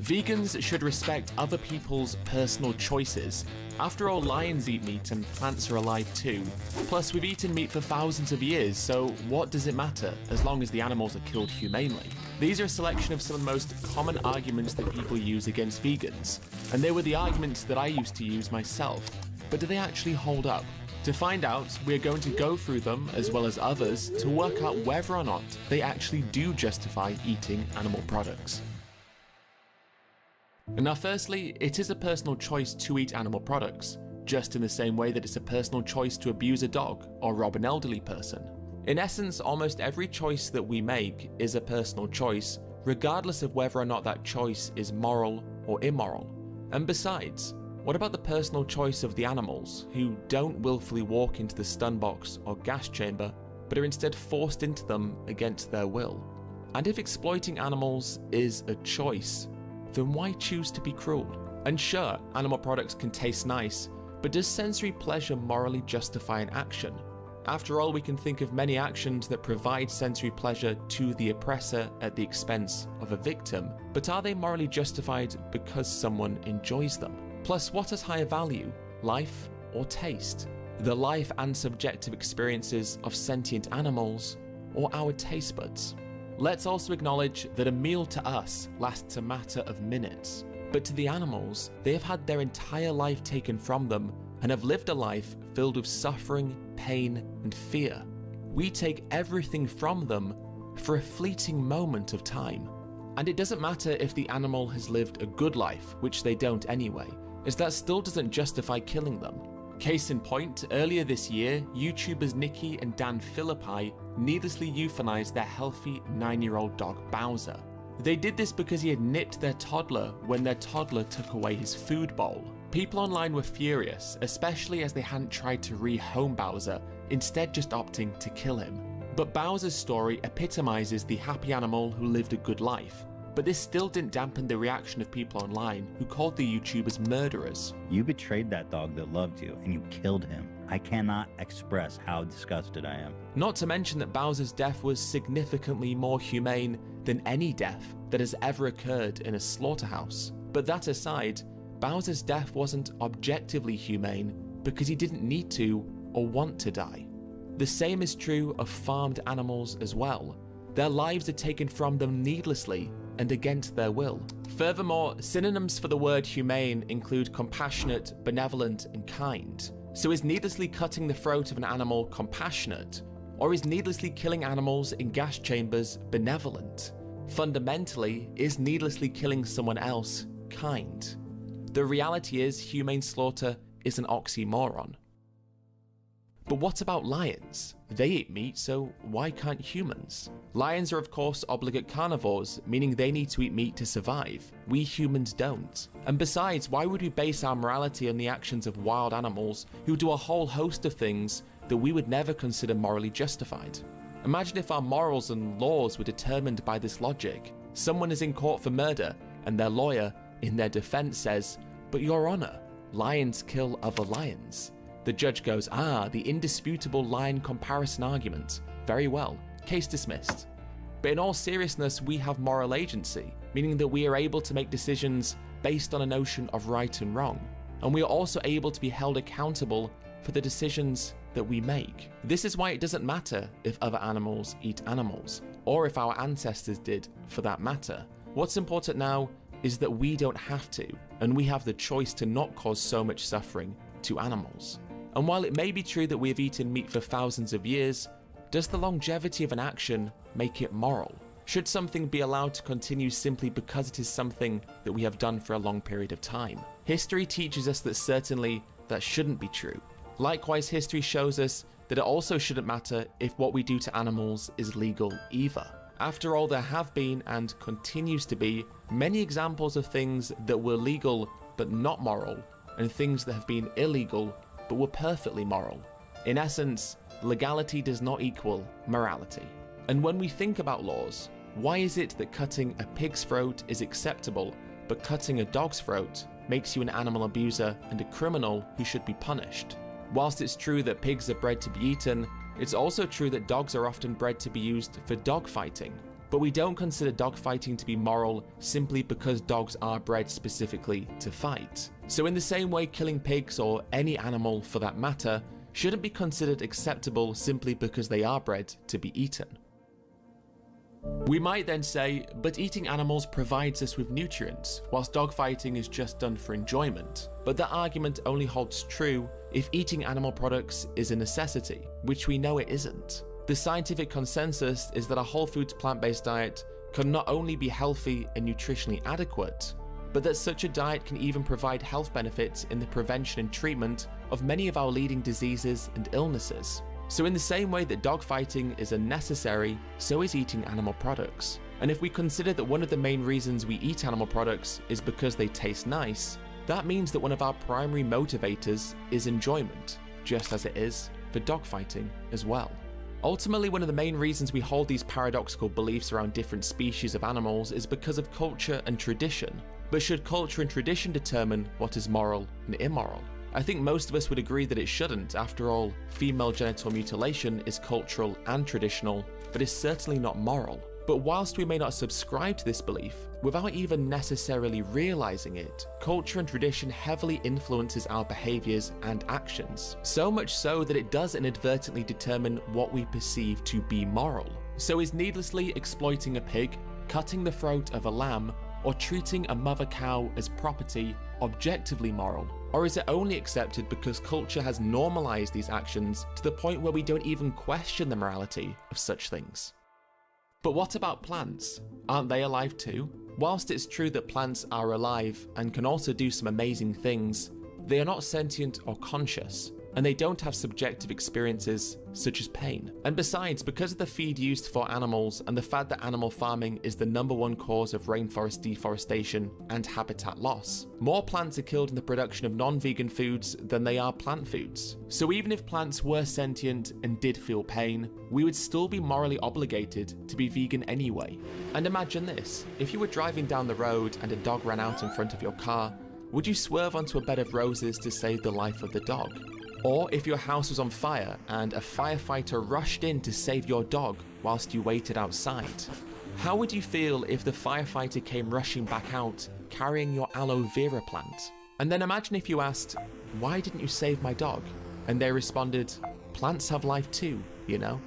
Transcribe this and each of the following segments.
Vegans should respect other people's personal choices. After all, lions eat meat and plants are alive too. Plus, we've eaten meat for thousands of years, so what does it matter as long as the animals are killed humanely? These are a selection of some of the most common arguments that people use against vegans, and they were the arguments that I used to use myself. But do they actually hold up? To find out, we're going to go through them, as well as others, to work out whether or not they actually do justify eating animal products. Now firstly, it is a personal choice to eat animal products, just in the same way that it's a personal choice to abuse a dog or rob an elderly person. In essence, almost every choice that we make is a personal choice, regardless of whether or not that choice is moral or immoral. And besides, what about the personal choice of the animals, who don't willfully walk into the stun box or gas chamber, but are instead forced into them against their will? And if exploiting animals is a choice, then why choose to be cruel? And sure, animal products can taste nice, but does sensory pleasure morally justify an action? After all, we can think of many actions that provide sensory pleasure to the oppressor at the expense of a victim, but are they morally justified because someone enjoys them? Plus, what has higher value, life or taste? The life and subjective experiences of sentient animals, or our taste buds? Let's also acknowledge that a meal to us lasts a matter of minutes, but to the animals, they have had their entire life taken from them and have lived a life filled with suffering, pain, and fear. We take everything from them for a fleeting moment of time. And it doesn't matter if the animal has lived a good life, which they don't anyway, as that still doesn't justify killing them. Case in point, earlier this year, YouTubers Nikki and Dan Philippi needlessly euthanized their healthy 9-year-old dog Bowser. They did this because he had nipped their toddler when their toddler took away his food bowl. People online were furious, especially as they hadn't tried to rehome Bowser, instead just opting to kill him. But Bowser's story epitomizes the happy animal who lived a good life. But this still didn't dampen the reaction of people online who called the YouTubers murderers. You betrayed that dog that loved you, and you killed him. I cannot express how disgusted I am. Not to mention that Bowser's death was significantly more humane than any death that has ever occurred in a slaughterhouse. But that aside, Bowser's death wasn't objectively humane because he didn't need to or want to die. The same is true of farmed animals as well. Their lives are taken from them needlessly and against their will. Furthermore, synonyms for the word humane include compassionate, benevolent, and kind. So is needlessly cutting the throat of an animal compassionate? Or is needlessly killing animals in gas chambers benevolent? Fundamentally, is needlessly killing someone else kind? The reality is, humane slaughter is an oxymoron. But what about lions? They eat meat, so why can't humans? Lions are of course obligate carnivores, meaning they need to eat meat to survive. We humans don't. And besides, why would we base our morality on the actions of wild animals who do a whole host of things that we would never consider morally justified? Imagine if our morals and laws were determined by this logic. Someone is in court for murder, and their lawyer, in their defense, says, "But Your Honor, lions kill other lions." The judge goes, the indisputable lion comparison argument. Very well, case dismissed. But in all seriousness, we have moral agency, meaning that we are able to make decisions based on a notion of right and wrong. And we are also able to be held accountable for the decisions that we make. This is why it doesn't matter if other animals eat animals, or if our ancestors did, for that matter. What's important now is that we don't have to, and we have the choice to not cause so much suffering to animals. And while it may be true that we have eaten meat for thousands of years, does the longevity of an action make it moral? Should something be allowed to continue simply because it is something that we have done for a long period of time? History teaches us that certainly that shouldn't be true. Likewise, history shows us that it also shouldn't matter if what we do to animals is legal either. After all, there have been, and continues to be, many examples of things that were legal but not moral, and things that have been illegal but were perfectly moral. In essence, legality does not equal morality. And when we think about laws, why is it that cutting a pig's throat is acceptable, but cutting a dog's throat makes you an animal abuser and a criminal who should be punished? Whilst it's true that pigs are bred to be eaten, it's also true that dogs are often bred to be used for dog fighting. but we don't consider dogfighting to be moral simply because dogs are bred specifically to fight. So in the same way, killing pigs, or any animal for that matter, shouldn't be considered acceptable simply because they are bred to be eaten. We might then say, but eating animals provides us with nutrients, whilst dogfighting is just done for enjoyment. But that argument only holds true if eating animal products is a necessity, which we know it isn't. The scientific consensus is that a whole foods plant-based diet can not only be healthy and nutritionally adequate, but that such a diet can even provide health benefits in the prevention and treatment of many of our leading diseases and illnesses. So in the same way that dogfighting is unnecessary, so is eating animal products. And if we consider that one of the main reasons we eat animal products is because they taste nice, that means that one of our primary motivators is enjoyment, just as it is for dogfighting as well. Ultimately, one of the main reasons we hold these paradoxical beliefs around different species of animals is because of culture and tradition. But should culture and tradition determine what is moral and immoral? I think most of us would agree that it shouldn't. After all, female genital mutilation is cultural and traditional, but is certainly not moral. But whilst we may not subscribe to this belief, without even necessarily realizing it, culture and tradition heavily influences our behaviors and actions. So much so that it does inadvertently determine what we perceive to be moral. So is needlessly exploiting a pig, cutting the throat of a lamb, or treating a mother cow as property objectively moral? Or is it only accepted because culture has normalized these actions to the point where we don't even question the morality of such things? But what about plants? Aren't they alive too? Whilst it's true that plants are alive and can also do some amazing things, they are not sentient or conscious, and they don't have subjective experiences such as pain. And besides, because of the feed used for animals and the fact that animal farming is the #1 cause of rainforest deforestation and habitat loss, more plants are killed in the production of non-vegan foods than they are plant foods. So even if plants were sentient and did feel pain, we would still be morally obligated to be vegan anyway. And imagine this, if you were driving down the road and a dog ran out in front of your car, would you swerve onto a bed of roses to save the life of the dog? Or if your house was on fire and a firefighter rushed in to save your dog whilst you waited outside, how would you feel if the firefighter came rushing back out carrying your aloe vera plant? And then imagine if you asked, why didn't you save my dog? And they responded, plants have life too, you know?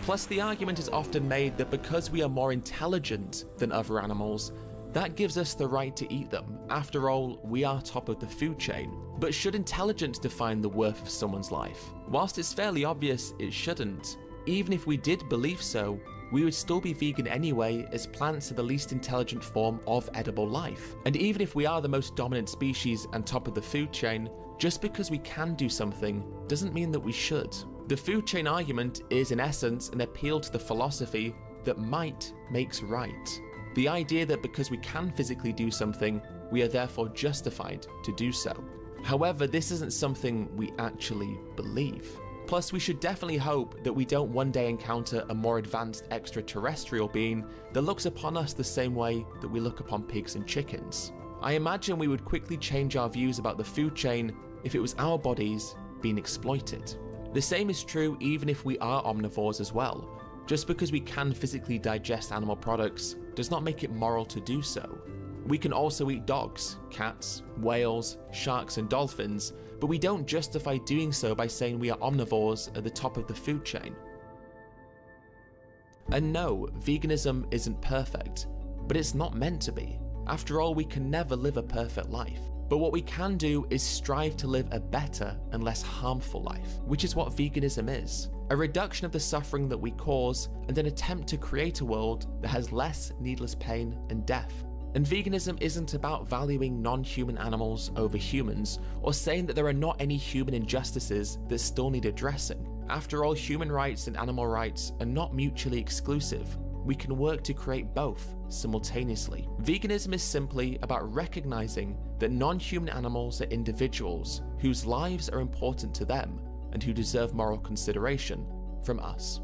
Plus, the argument is often made that because we are more intelligent than other animals, that gives us the right to eat them. After all, we are top of the food chain. But should intelligence define the worth of someone's life? Whilst it's fairly obvious it shouldn't, even if we did believe so, we would still be vegan anyway, as plants are the least intelligent form of edible life. And even if we are the most dominant species and top of the food chain, just because we can do something doesn't mean that we should. The food chain argument is in essence an appeal to the philosophy that might makes right. The idea that because we can physically do something, we are therefore justified to do so. However, this isn't something we actually believe. Plus, we should definitely hope that we don't one day encounter a more advanced extraterrestrial being that looks upon us the same way that we look upon pigs and chickens. I imagine we would quickly change our views about the food chain if it was our bodies being exploited. The same is true even if we are omnivores as well. Just because we can physically digest animal products does not make it moral to do so. We can also eat dogs, cats, whales, sharks and dolphins, but we don't justify doing so by saying we are omnivores at the top of the food chain. And no, veganism isn't perfect, but it's not meant to be. After all, we can never live a perfect life. But what we can do is strive to live a better and less harmful life, which is what veganism is. A reduction of the suffering that we cause and an attempt to create a world that has less needless pain and death. And veganism isn't about valuing non-human animals over humans or saying that there are not any human injustices that still need addressing. After all, human rights and animal rights are not mutually exclusive. We can work to create both simultaneously. Veganism is simply about recognizing that non-human animals are individuals whose lives are important to them and who deserve moral consideration from us.